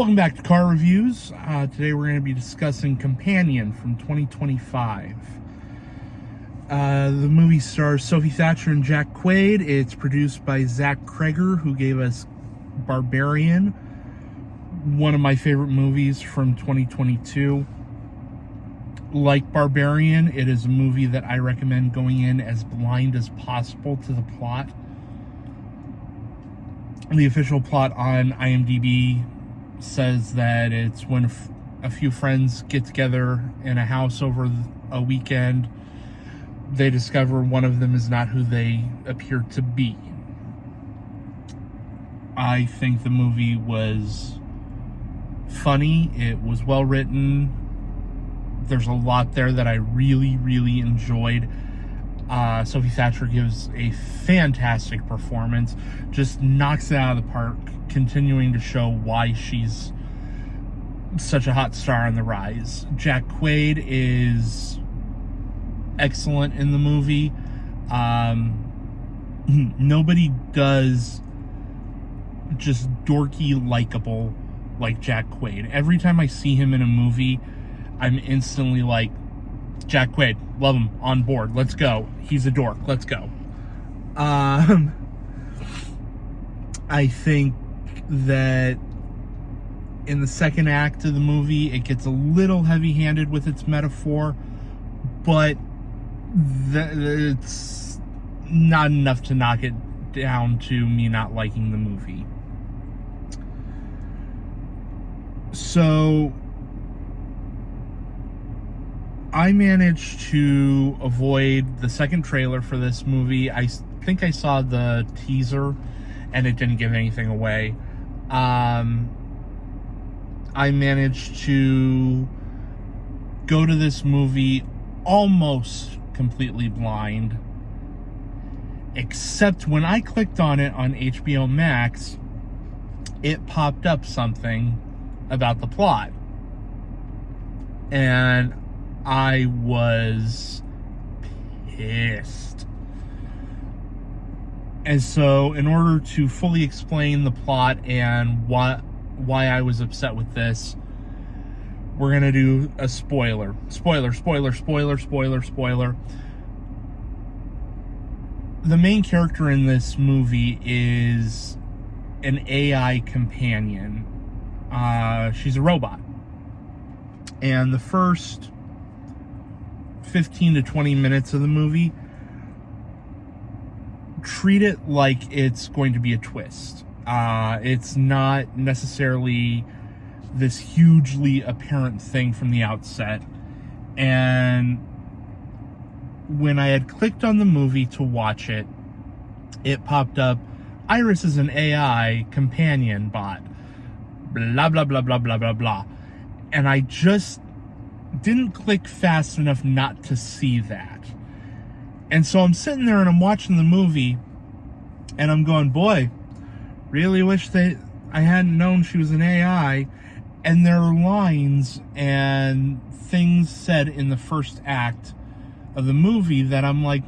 Welcome back to Car Reviews. Today we're going to be discussing Companion from 2025. The movie stars Sophie Thatcher and Jack Quaid. It's produced by Zach Cregger, who gave us Barbarian, one of my favorite movies from 2022. Like Barbarian, it is a movie that I recommend going in as blind as possible to the plot. The official plot on IMDb says that it's when a few friends get together in a house over a weekend, they discover one of them is not who they appear to be. I think the movie was funny. It was well written. There's a lot there that I really, really enjoyed. Sophie Thatcher gives a fantastic performance, just knocks it out of the park, continuing to show why she's such a hot star on the rise. Jack Quaid is excellent in the movie. Nobody does just dorky likable like Jack Quaid. Every time I see him in a movie, I'm instantly like, Jack Quaid, love him, on board, let's go. He's a dork, let's go. I think that in the second act of the movie, it gets a little heavy-handed with its metaphor, but it's not enough to knock it down to me not liking the movie. So I managed to avoid the second trailer for this movie. I think I saw the teaser and it didn't give anything away. I managed to go to this movie almost completely blind, except when I clicked on it on HBO Max, it popped up something about the plot. And I was pissed. And so, in order to fully explain the plot and why I was upset with this, we're going to do a spoiler. Spoiler. The main character in this movie is an AI companion. She's a robot. And the first 15 to 20 minutes of the movie, treat it like it's going to be a twist. It's not necessarily this hugely apparent thing from the outset. And when I had clicked on the movie to watch it, it popped up, Iris is an AI companion bot. Blah, blah, blah, blah, blah, blah, blah. And I just didn't click fast enough not to see that. And so I'm sitting there and I'm watching the movie and I'm going, boy, really wish that I hadn't known she was an AI. And there are lines and things said in the first act of the movie that I'm like,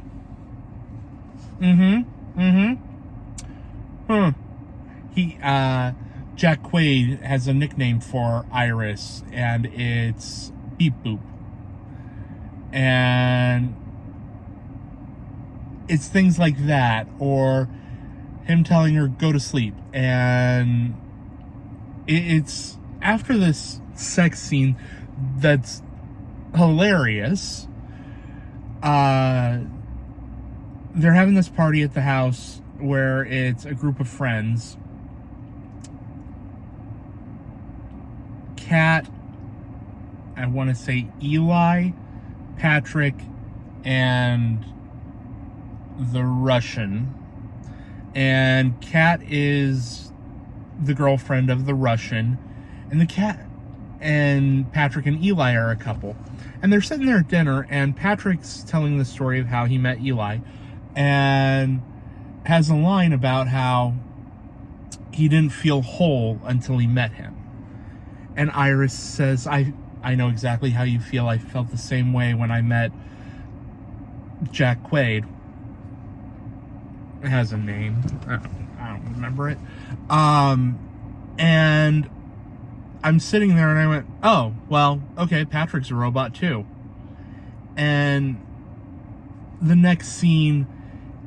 Jack Quaid has a nickname for Iris, and it's Beep Boop. And it's things like that, or him telling her go to sleep. And it's after this sex scene that's hilarious. They're having this party at the house where it's a group of friends. Kat, I want to say Eli, Patrick, and the Russian. And Kat is the girlfriend of the Russian. And the Kat and Patrick and Eli are a couple. And they're sitting there at dinner, and Patrick's telling the story of how he met Eli. And has a line about how he didn't feel whole until he met him. And Iris says, I know exactly how you feel. I felt the same way when I met Jack Quaid. It has a name. I don't remember it. And I'm sitting there and I went, oh, well, okay, Patrick's a robot too. And the next scene,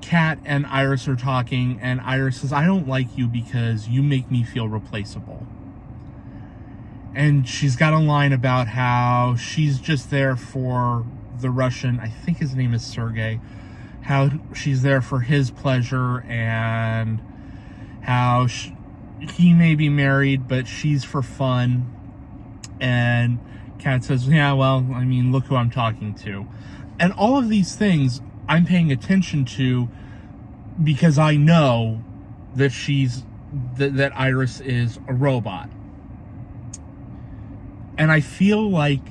Kat and Iris are talking, and Iris says, I don't like you because you make me feel replaceable. And she's got a line about how she's just there for the Russian, I think his name is Sergei, how she's there for his pleasure, and how he may be married, but she's for fun. And Kat says, yeah, well, I mean, look who I'm talking to. And all of these things I'm paying attention to because I know that that Iris is a robot. And I feel like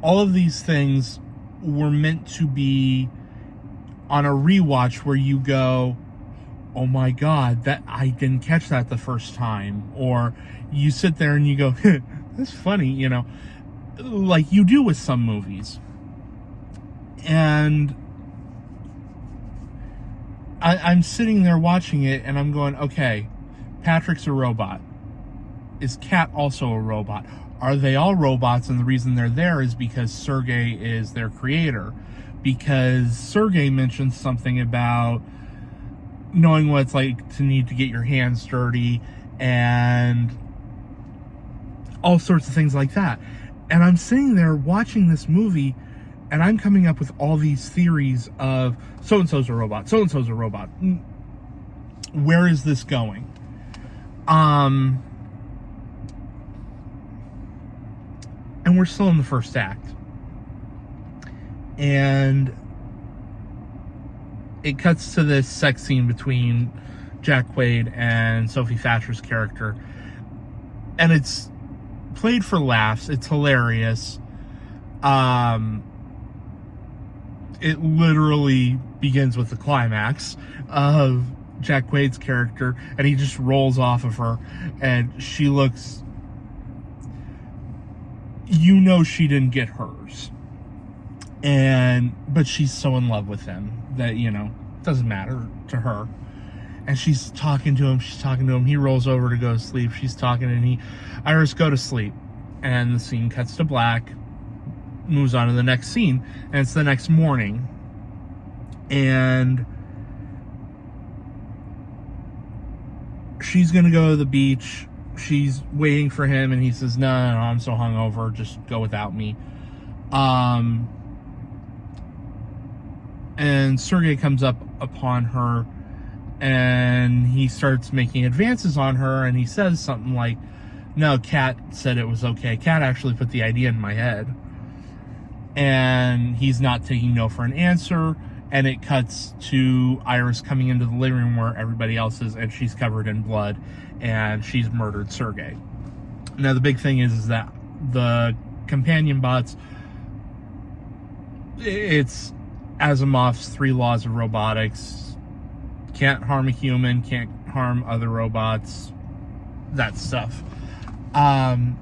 all of these things were meant to be on a rewatch where you go, oh my God, that I didn't catch that the first time. Or you sit there and you go, that's funny, you know, like you do with some movies. And I'm sitting there watching it and I'm going, okay, Patrick's a robot. Is Kat also a robot? Are they all robots? And the reason they're there is because Sergei is their creator. Because Sergei mentions something about knowing what it's like to need to get your hands dirty and all sorts of things like that. And I'm sitting there watching this movie and I'm coming up with all these theories of so-and-so's a robot, so-and-so's a robot. Where is this going? And we're still in the first act. And it cuts to this sex scene between Jack Quaid and Sophie Thatcher's character. And it's played for laughs. It's hilarious. It literally begins with the climax of Jack Quaid's character, and he just rolls off of her, and she looks... You know she didn't get hers. But she's so in love with him that, you know, it doesn't matter to her. And she's talking to him. He rolls over to go to sleep. She's talking, and Iris, go to sleep. And the scene cuts to black, moves on to the next scene, and it's the next morning. And she's going to go to the beach. She's waiting for him, and he says, no, I'm so hungover, just go without me. And Sergei comes up upon her, and he starts making advances on her, and he says something like, no, Kat said it was okay. Kat actually put the idea in my head. And he's not taking no for an answer, and it cuts to Iris coming into the living room where everybody else is, and she's covered in blood, and she's murdered Sergei. Now, the big thing is that the companion bots, it's Asimov's 3 laws of robotics. Can't harm a human, can't harm other robots, that stuff. And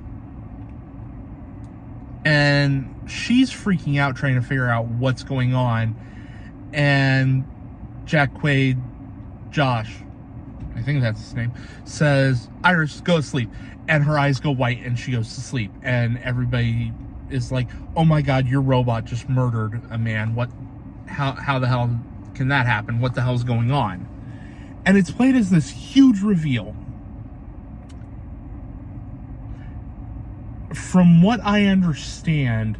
she's freaking out trying to figure out what's going on. And Jack Quaid, Josh, I think that's his name, says, Iris, go to sleep. And her eyes go white and she goes to sleep. And everybody is like, oh my God, your robot just murdered a man. How the hell can that happen? What the hell's going on? And it's played as this huge reveal. From what I understand,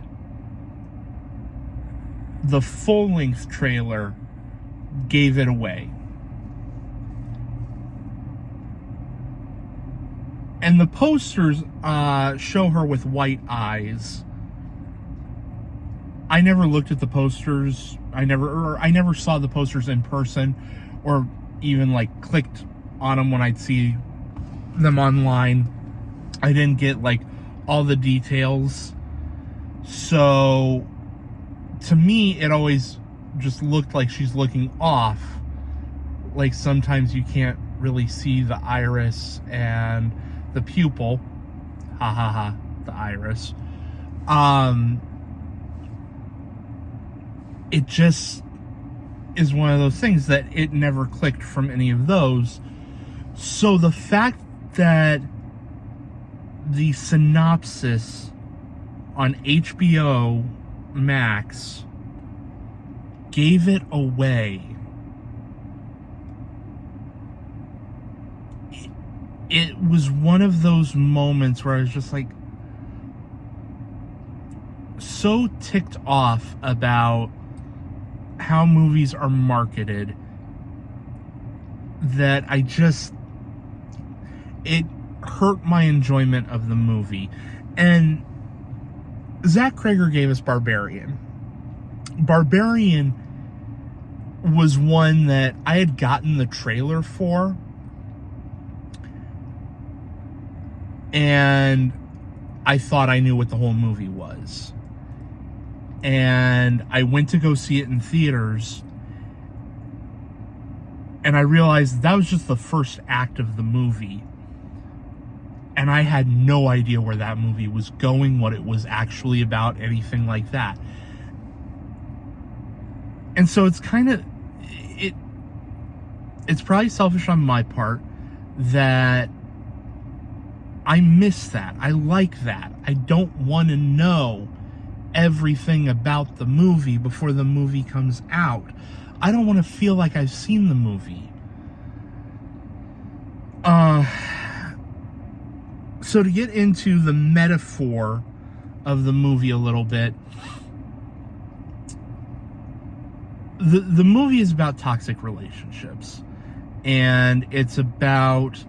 the full-length trailer gave it away. And the posters show her with white eyes. I never looked at the posters. I never saw the posters in person, or even like clicked on them when I'd see them online. I didn't get like all the details. So to me, it always just looked like she's looking off. Like sometimes you can't really see the iris and the pupil. Ha ha ha, the iris. It just is one of those things that it never clicked from any of those. So the fact that the synopsis on HBO Max gave it away. It was one of those moments where I was just like so ticked off about how movies are marketed that it hurt my enjoyment of the movie. And Zach Cregger gave us Barbarian. Barbarian was one that I had gotten the trailer for, and I thought I knew what the whole movie was. And I went to go see it in theaters, and I realized that was just the first act of the movie. And I had no idea where that movie was going, what it was actually about, anything like that. And so it's it's probably selfish on my part that I miss that. I like that. I don't want to know everything about the movie before the movie comes out. I don't want to feel like I've seen the movie. So to get into the metaphor of the movie a little bit, the movie is about toxic relationships, and it's about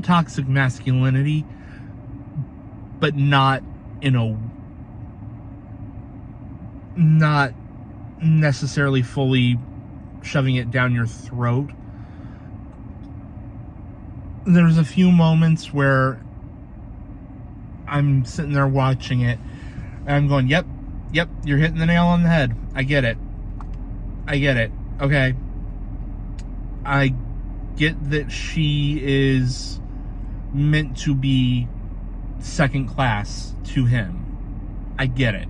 toxic masculinity, but not necessarily fully shoving it down your throat. There's a few moments where I'm sitting there watching it, and I'm going, yep, you're hitting the nail on the head. I get it. Okay. I get that she is meant to be second class to him. I get it.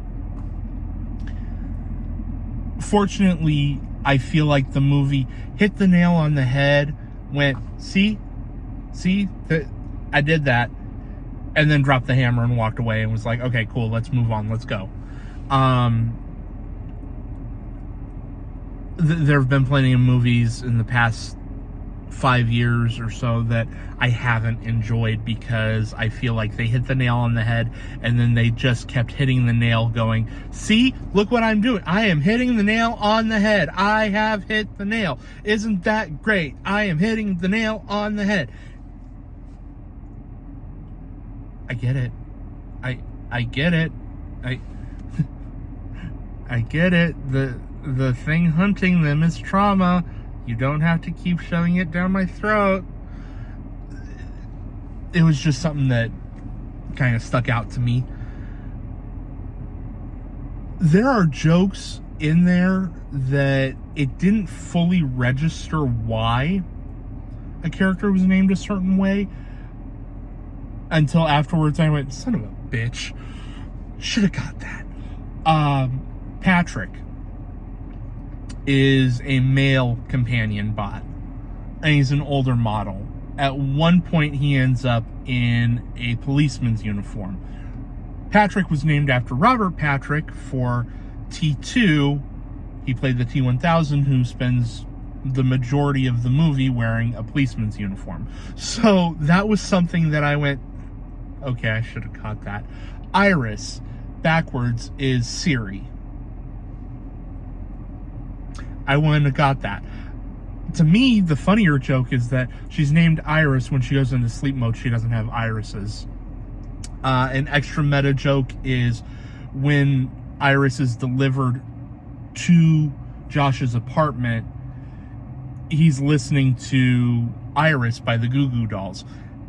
Fortunately, I feel like the movie hit the nail on the head, went, see, that I did that, and then dropped the hammer and walked away and was like, okay, cool, let's move on, let's go. There have been plenty of movies in the past 5 years or so that I haven't enjoyed because I feel like they hit the nail on the head and then they just kept hitting the nail, going, see, look what I'm doing. I am hitting the nail on the head. I have hit the nail. Isn't that great? I am hitting the nail on the head. I get it. I get it. I get it. The thing hunting them is trauma. You don't have to keep shoving it down my throat. It was just something that kind of stuck out to me. There are jokes in there that it didn't fully register why a character was named a certain way until afterwards. I went, son of a bitch, should have got that. Patrick is a male companion bot, and he's an older model. At one point, he ends up in a policeman's uniform. Patrick was named after Robert Patrick for T2. He played the T-1000, who spends the majority of the movie wearing a policeman's uniform. So that was something that I went, okay, I should have caught that. Iris, backwards, is Siri. I wouldn't have got that. To me, the funnier joke is that she's named Iris. When she goes into sleep mode, she doesn't have irises. An extra meta joke is when Iris is delivered to Josh's apartment, he's listening to Iris by the Goo Goo Dolls.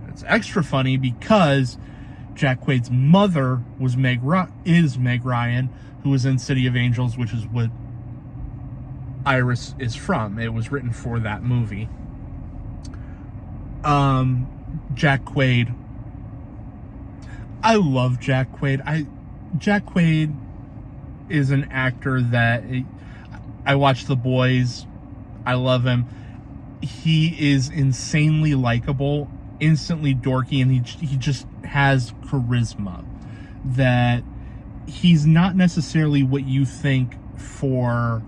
It's extra funny because Jack Quaid's mother was Meg Ryan, who was in City of Angels, which is what Iris is from. It was written for that movie. Jack Quaid. I love Jack Quaid. Jack Quaid is an actor that I watch The Boys. I love him. he is insanely likable, instantly dorky, and he just has charisma that he's not necessarily what you think for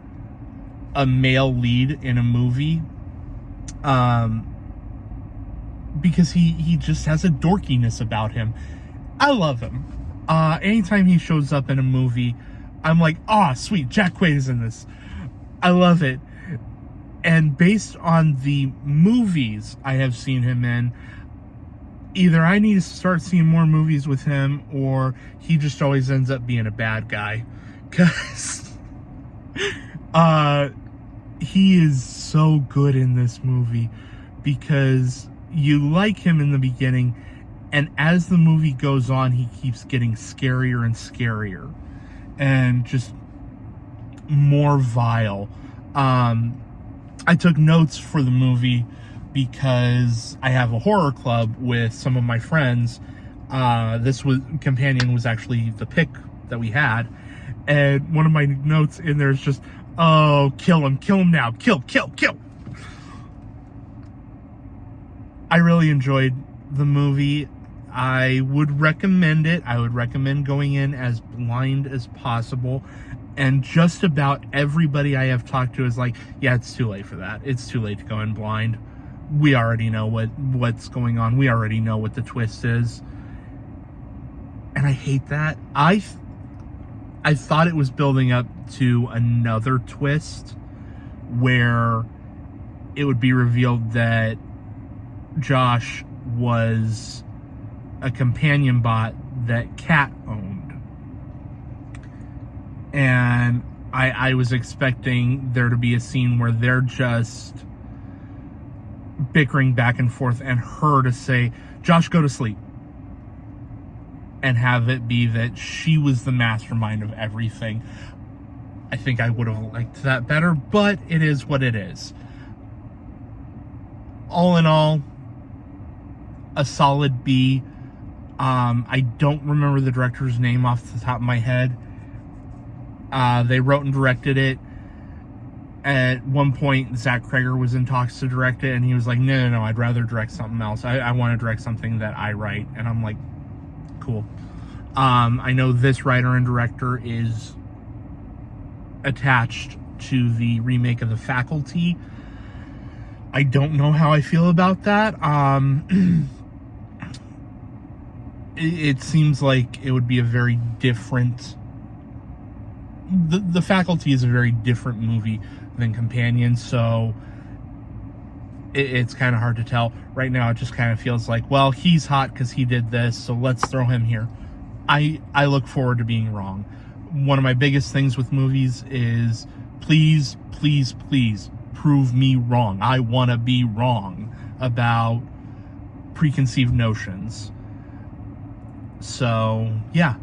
a male lead in a movie, because he just has a dorkiness about him. I love him. Anytime he shows up in a movie, I'm like, oh, sweet, Jack Quaid is in this. I love it. And based on the movies I have seen him in, either I need to start seeing more movies with him, or he just always ends up being a bad guy. Because he is so good in this movie, because you like him in the beginning, and as the movie goes on, he keeps getting scarier and scarier, and just more vile. I took notes for the movie because I have a horror club with some of my friends. Companion was actually the pick that we had, and one of my notes in there is just, oh, kill him now, kill. I really enjoyed the movie. I would recommend it. I would recommend going in as blind as possible. And just about everybody I have talked to is like, yeah, it's too late for that. It's too late to go in blind. We already know what's going on. We already know what the twist is. And I hate that. I thought it was building up to another twist where it would be revealed that Josh was a companion bot that Kat owned. And I was expecting there to be a scene where they're just bickering back and forth, and her to say, Josh, go to sleep. And have it be that she was the mastermind of everything. I think I would have liked that better, but it is what it is. All in all, a solid B. I don't remember the director's name off the top of my head. They wrote and directed it. At one point, Zach Kreger was in talks to direct it, and he was like, no, I'd rather direct something else. I want to direct something that I write. And I'm like, cool. I know this writer and director is attached to the remake of The Faculty. I don't know how I feel about that. It seems like it would be a very different... The Faculty is a very different movie than Companion, so it's kind of hard to tell. Right now, it just kind of feels like, well, he's hot because he did this, so let's throw him here. I look forward to being wrong. One of my biggest things with movies is, please prove me wrong. I want to be wrong about preconceived notions. So, yeah.